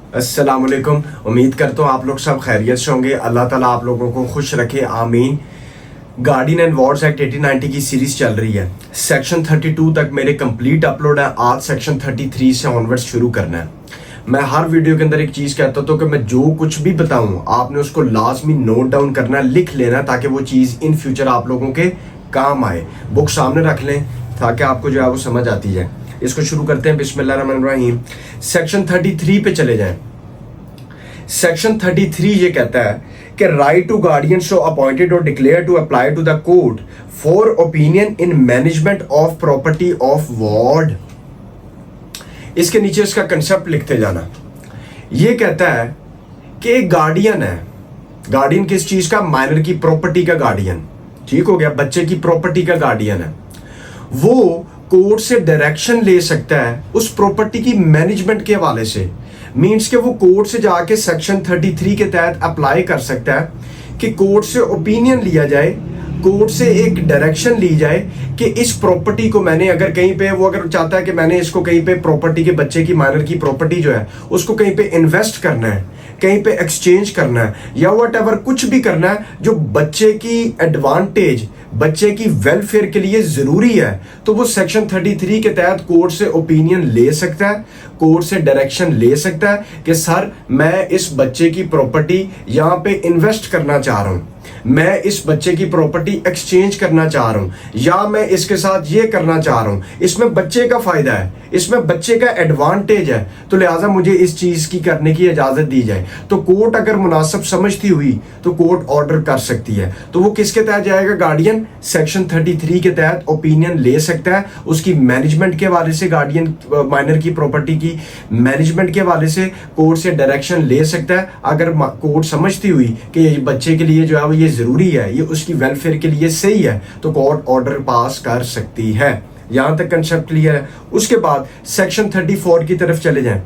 अस्सलाम वालेकुम। उम्मीद करता हूँ आप लोग सब खैरियत से होंगे। अल्लाह ताला आप लोगों को खुश रखे, आमीन। गार्डियन एंड वॉर्ड्स एक्ट 1890 की सीरीज चल रही है। सेक्शन 32 तक मेरे कंप्लीट अपलोड है। आज सेक्शन 33 से ऑनवर्ड शुरू करना है। मैं हर वीडियो के अंदर एक चीज़ कहता हूँ कि मैं जो कुछ भी बताऊँ आपने उसको लाजमी नोट डाउन करना, लिख लेना, ताकि वो चीज़ इन फ्यूचर आप लोगों के काम आए। बुक सामने रख लें ताकि आपको जो है वो समझ आती जाए। इसको शुरू करते हैं। बिस्मिल्लाहिर्रहमानिर्रहीम। सेक्शन 33 पे चले जाएं। सेक्शन 33 ये कहता है कि right to guardian so appointed और declare to apply to the court for opinion in management of property of ward. इसके नीचे इसका कंसेप्ट लिखते जाना। ये कहता है कि एक गार्डियन है। गार्डियन किस चीज का? माइनर की प्रॉपर्टी का गार्डियन। ठीक हो गया, बच्चे की प्रॉपर्टी का गार्डियन है। वो कोर्ट से डायरेक्शन ले सकता है उस प्रॉपर्टी की मैनेजमेंट के हवाले से। मीन्स कि वो कोर्ट से जाके सेक्शन 33 के तहत अप्लाई कर सकता है कि कोर्ट से ओपिनियन लिया जाए, कोर्ट से एक डायरेक्शन ली जाए कि इस प्रॉपर्टी को मैंने अगर कहीं पे, वो अगर चाहता है कि मैंने इसको कहीं पे प्रॉपर्टी के बच्चे की माइनर की प्रॉपर्टी जो है उसको कहीं पे इन्वेस्ट करना है, कहीं पे एक्सचेंज करना है, या वट एवर कुछ भी करना है जो बच्चे की एडवांटेज, बच्चे की वेलफेयर के लिए जरूरी है, तो वो सेक्शन 33 के तहत कोर्ट से ओपिनियन ले सकता है, कोर्ट से डायरेक्शन ले सकता है कि सर मैं इस बच्चे की प्रॉपर्टी यहाँ पे इन्वेस्ट करना चाह रहा हूँ, मैं इस बच्चे की प्रॉपर्टी एक्सचेंज करना चाह रहा हूँ, या मैं इसके साथ ये करना चाह रहा हूँ, इसमें बच्चे का फायदा है, इसमें बच्चे का एडवांटेज है, तो लिहाजा मुझे इस चीज की करने की इजाजत दी जाए। तो कोर्ट अगर मुनासिब समझती हुई तो कोर्ट ऑर्डर कर सकती है। तो वो किसके तहत जाएगा? गार्डियन सेक्शन 33 के तहत ओपिनियन ले सकता है उसकी मैनेजमेंट के हवाले से। गार्डियन माइनर की प्रॉपर्टी की मैनेजमेंट के हवाले से कोर्ट से डायरेक्शन ले सकता है। अगर कोर्ट समझती हुई कि ये बच्चे के लिए जो है वो ये जरूरी है, ये उसकी वेलफेयर के लिए सही है, तो कोर्ट ऑर्डर पास कर सकती है। यहां तक कंसेप्ट क्लियर है। उसके बाद सेक्शन 34 की तरफ चले जाएं।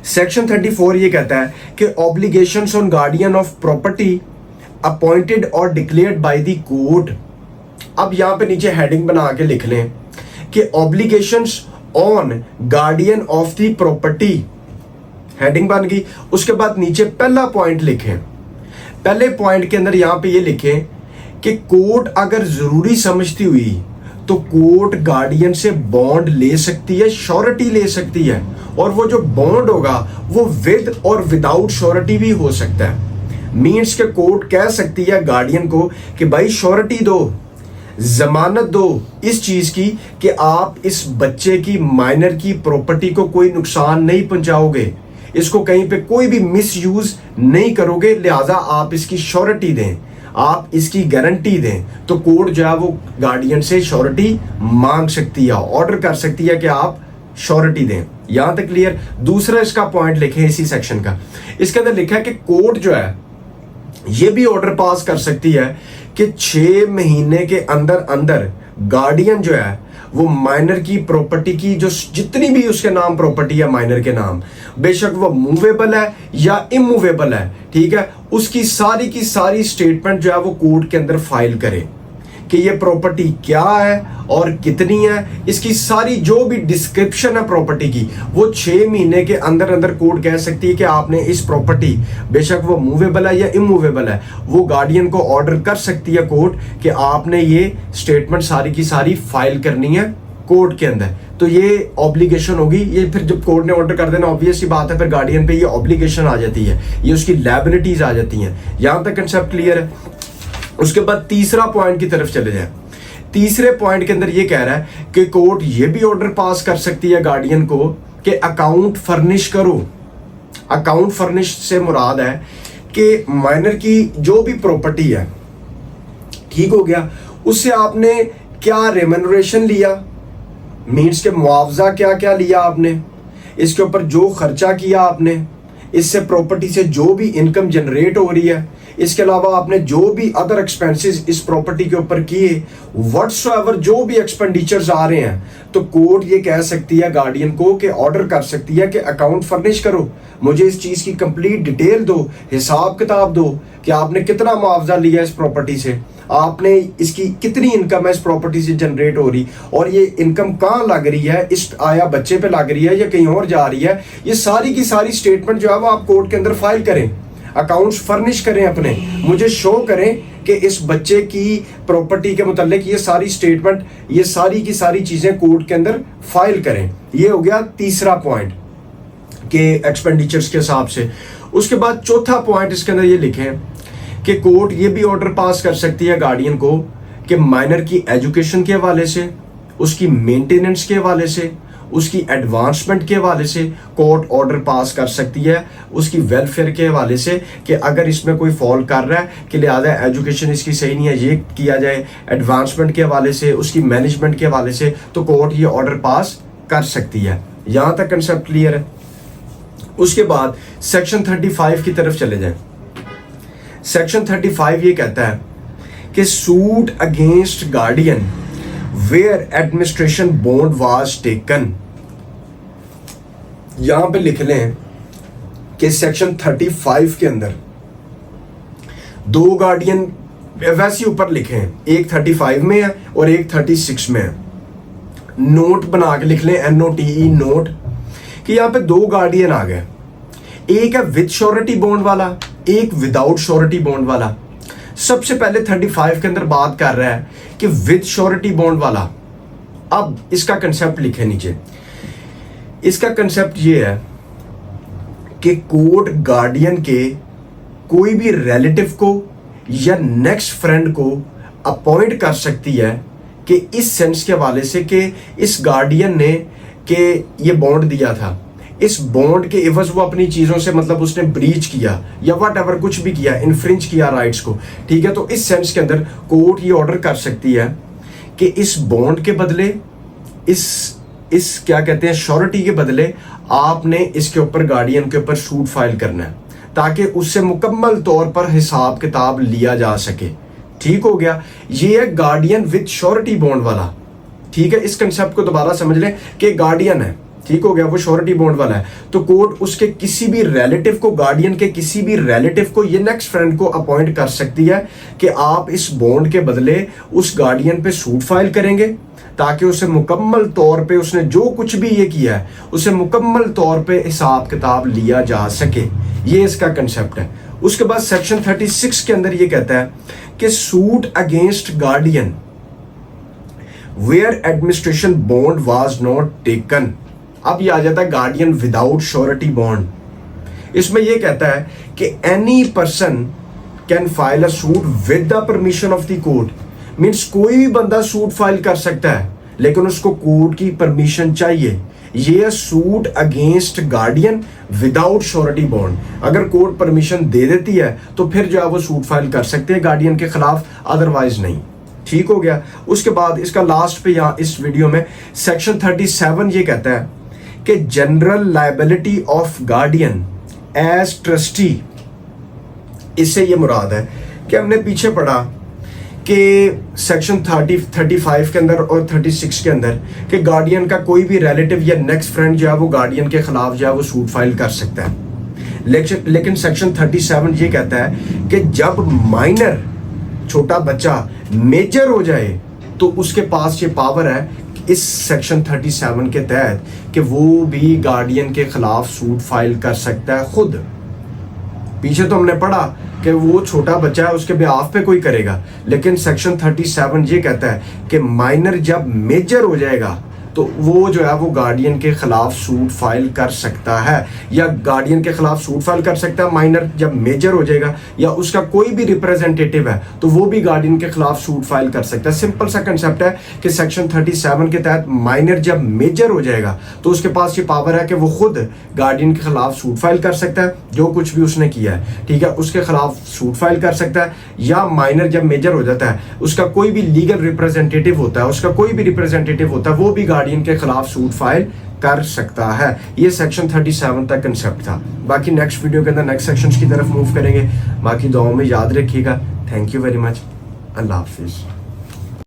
सेक्शन 34 ये कहता है कि obligations on guardian of property appointed और डिक्लेयर्ड बाय द कोर्ट। अब यहां पे नीचे हेडिंग बना के लिख लें कि obligations on guardian of the property, heading बन गई। उसके बाद नीचे पहला पॉइंट लिखें। पहले पॉइंट के अंदर यहां पे ये लिखें कि कोर्ट अगर जरूरी समझती हुई तो कोर्ट गार्डियन से बॉन्ड ले सकती है, श्योरिटी ले सकती है, और वो जो बॉन्ड होगा वो विद और विदाउट श्योरिटी भी हो सकता है। मीन्स के कोर्ट कह सकती है गार्डियन को कि भाई श्योरिटी दो, जमानत दो इस चीज की कि आप इस बच्चे की माइनर की प्रॉपर्टी को कोई नुकसान नहीं पहुंचाओगे, इसको कहीं पे कोई भी मिस यूज नहीं करोगे, लिहाजा आप इसकी श्योरिटी दें, आप इसकी गारंटी दें। तो कोर्ट जो है वो गार्डियन से श्योरिटी मांग सकती है, ऑर्डर कर सकती है कि आप श्योरिटी दें। यहां तक क्लियर। दूसरा इसका पॉइंट लिखें इसी सेक्शन का। इसके अंदर लिखा है कि कोर्ट जो है ये भी ऑर्डर पास कर सकती है कि 6 महीने के अंदर अंदर गार्डियन जो है वो माइनर की प्रॉपर्टी की जो जितनी भी उसके नाम प्रॉपर्टी है माइनर के नाम, बेशक वो मूवेबल है या इमूवेबल है, ठीक है, उसकी सारी की सारी स्टेटमेंट जो है वो कोर्ट के अंदर फाइल करे कि ये प्रॉपर्टी क्या है और कितनी है, इसकी सारी जो भी डिस्क्रिप्शन है प्रॉपर्टी की वो 6 महीने के अंदर अंदर कोर्ट कह सकती है कि आपने इस प्रॉपर्टी, बेशक वो मूवेबल है या इमूवेबल है, वो गार्डियन को ऑर्डर कर सकती है कोर्ट कि आपने ये स्टेटमेंट सारी की सारी फाइल करनी है कोर्ट के अंदर। तो ये ऑब्लिगेशन होगी। ये फिर जब कोर्ट ने ऑर्डर कर देना, ऑब्वियस सी बात है, फिर गार्डियन पे ये ऑब्लिगेशन आ जाती है, ये उसकी लायबिलिटीज आ जाती हैं। यहां तक कंसेप्ट क्लियर है। उसके बाद तीसरा पॉइंट की तरफ चले जाएं। तीसरे पॉइंट के अंदर ये कह रहा है कि कोर्ट ये भी ऑर्डर पास कर सकती है गार्डियन को कि अकाउंट फर्निश करो। अकाउंट फर्निश से मुराद है कि माइनर की जो भी प्रॉपर्टी है, ठीक हो गया, उससे आपने क्या रेम्यूनरेशन लिया, मीन्स के मुआवजा क्या क्या लिया आपने, इसके ऊपर जो खर्चा किया आपने, इससे प्रॉपर्टी से जो भी इनकम जनरेट हो रही है, इसके अलावा आपने जो भी अदर एक्सपेंसेस इस प्रॉपर्टी के ऊपर किए, व्हाटसोएवर जो भी एक्सपेंडिचर्स आ रहे हैं, तो कोर्ट ये कह सकती है गार्डियन को कि ऑर्डर कर सकती है कि अकाउंट फर्निश करो, मुझे इस चीज की कंप्लीट डिटेल दो, हिसाब किताब दो कि आपने कितना मुआवजा लिया इस प्रॉपर्टी से, آپ نے اس کی کتنی انکم ہے اس پراپرٹی سے جنریٹ ہو رہی, اور یہ انکم کہاں لگ رہی ہے, اس آیا بچے پہ لگ رہی ہے یا کہیں اور جا رہی ہے, یہ ساری کی ساری اسٹیٹمنٹ جو ہے وہ آپ کورٹ کے اندر فائل کریں, اکاؤنٹس فرنش کریں اپنے, مجھے شو کریں کہ اس بچے کی پراپرٹی کے متعلق یہ ساری اسٹیٹمنٹ, یہ ساری کی ساری چیزیں کورٹ کے اندر فائل کریں. یہ ہو گیا تیسرا پوائنٹ کہ ایکسپینڈیچرز کے حساب سے. اس کے بعد چوتھا پوائنٹ اس کے اندر یہ لکھیں کہ کورٹ یہ بھی آرڈر پاس کر سکتی ہے گارڈین کو کہ مائنر کی ایجوکیشن کے حوالے سے, اس کی مینٹیننس کے حوالے سے, اس کی ایڈوانسمنٹ کے حوالے سے کورٹ آرڈر پاس کر سکتی ہے, اس کی ویلفیئر کے حوالے سے کہ اگر اس میں کوئی فال کر رہا ہے کہ لہٰذا ایجوکیشن اس کی صحیح نہیں ہے, یہ کیا جائے, ایڈوانسمنٹ کے حوالے سے, اس کی مینجمنٹ کے حوالے سے, تو کورٹ یہ آرڈر پاس کر سکتی ہے. یہاں تک کنسیپٹ کلیئر ہے. اس کے بعد سیکشن 35 کی طرف چلے جائیں. سیکشن 35 یہ کہتا ہے کہ suit against guardian where administration bond was taken. یہاں پہ لکھ لیں کہ سیکشن 35 کے اندر دو گارڈین, ویسے اوپر لکھیں, ایک 35 میں ہے اور ایک 36 میں ہے. نوٹ بنا کے لکھ لیں, NOTE نوٹ, کہ یہاں پہ دو گارڈین آ گئے, ایک ہے وتھ شورٹی بونڈ والا, ایک وداؤٹ شورٹی بونڈ والا. سب سے پہلے 35 کے اندر بات کر رہا ہے کہ وتھ شورٹی بونڈ والا. اب اس کا کنسیپٹ لکھے نیچے. اس کا کنسیپٹ یہ ہے کہ کورٹ گارڈین کے کوئی بھی ریلیٹو کو یا نیکسٹ فرینڈ کو اپوائنٹ کر سکتی ہے کہ اس سینس کے حوالے سے کہ اس گارڈین نے کہ یہ بونڈ دیا تھا, اس بونڈ کے عوض وہ اپنی چیزوں سے مطلب اس نے بریچ کیا یا واٹ ایور کچھ بھی کیا, انفرنج کیا رائٹس کو, ٹھیک ہے. تو اس سینس کے اندر کورٹ یہ آرڈر کر سکتی ہے کہ اس بونڈ کے بدلے, اس کیا کہتے ہیں شورٹی کے بدلے آپ نے اس کے اوپر گارڈین کے اوپر سوٹ فائل کرنا ہے تاکہ اس سے مکمل طور پر حساب کتاب لیا جا سکے. ٹھیک ہو گیا. یہ ہے گارڈین وتھ شورٹی بونڈ والا. ٹھیک ہے, اس کنسیپٹ کو دوبارہ سمجھ لیں کہ گارڈین ہے, ٹھیک ہو گیا, وہ شورٹی بونڈ والا ہے, تو کورٹ اس کے کسی بھی ریلیٹو کو, گارڈین کے کسی بھی ریلیٹو کو یا نیکسٹ فرینڈ کو اپوائنٹ کر سکتی ہے کہ آپ اس بونڈ کے بدلے اس گارڈین پہ سوٹ فائل کریں گے تاکہ اسے مکمل طور پہ اس نے جو کچھ بھی یہ کیا ہے اسے مکمل طور پہ حساب کتاب لیا جا سکے. یہ اس کا کنسیپٹ ہے. اس کے بعد سیکشن 36 کے اندر یہ کہتا ہے کہ suit against guardian where administration bond was not taken. اب یہ آ جاتا ہے گارڈین وداؤٹ شورٹی بونڈ. اس میں یہ کہتا ہے کہ any person can file a suit with the permission of the court. Means کوئی بھی بندہ سوٹ فائل کر سکتا ہے لیکن اس کو کورٹ کی پرمیشن چاہیے. یہ suit against guardian without surety bound. اگر کورٹ پرمیشن دے دیتی ہے تو پھر جو ہے وہ سوٹ فائل کر سکتے ہیں گارڈین کے خلاف, ادروائز نہیں. ٹھیک ہو گیا. اس کے بعد اس کا لاسٹ پہ یہاں اس ویڈیو میں سیکشن 37 یہ کہتا ہے کہ general liability of guardian as trustee. اس سے یہ مراد ہے کہ ہم نے پیچھے پڑھا کہ سیکشن 35 کے اندر اور 36 کے اندر کہ گارڈین کا کوئی بھی ریلیٹو یا نیکسٹ فرینڈ جو ہے وہ گارڈین کے خلاف جو ہے وہ سوٹ فائل کر سکتا ہے. لیکن سیکشن 37 یہ کہتا ہے کہ جب مائنر چھوٹا بچہ میجر ہو جائے تو اس کے پاس یہ پاور ہے اس سیکشن 37 کے تحت کہ وہ بھی گارڈین کے خلاف سوٹ فائل کر سکتا ہے خود. پیچھے تو ہم نے پڑھا کہ وہ چھوٹا بچہ ہے اس کے بیہاف پہ کوئی کرے گا, لیکن سیکشن 37 یہ کہتا ہے کہ مائنر جب میجر ہو جائے گا تو وہ جو ہے وہ گارڈین کے خلاف سوٹ فائل کر سکتا ہے, یا گارڈین کے خلاف سوٹ فائل کر سکتا ہے مائنر جب میجر ہو جائے گا, یا اس کا کوئی بھی ریپریزنٹیٹیو ہے تو وہ بھی گارڈین کے خلاف سوٹ فائل کر سکتا ہے. سمپل سا کنسیپٹ ہے کہ سیکشن 37 کے تحت مائنر جب میجر ہو جائے گا تو اس کے پاس یہ پاور ہے کہ وہ خود گارڈین کے خلاف سوٹ فائل کر سکتا ہے جو کچھ بھی اس نے کیا ہے, ٹھیک ہے, اس کے خلاف سوٹ فائل کر سکتا ہے. یا مائنر جب میجر ہو جاتا ہے اس کا کوئی بھی لیگل ریپریزنٹیٹیو ہوتا ہے, اس کا کوئی بھی ریپریزنٹیٹیو ہوتا ہے, وہ بھی گارڈین کے خلاف سوٹ فائل کر سکتا ہے. یہ سیکشن 37 تک کنسیپٹ تھا. باقی نیکسٹ ویڈیو کے اندر نیکسٹ سیکشنز کی طرف موو کریں گے. باقی دعاؤں میں یاد رکھیے گا. Thank you very much. اللہ حافظ.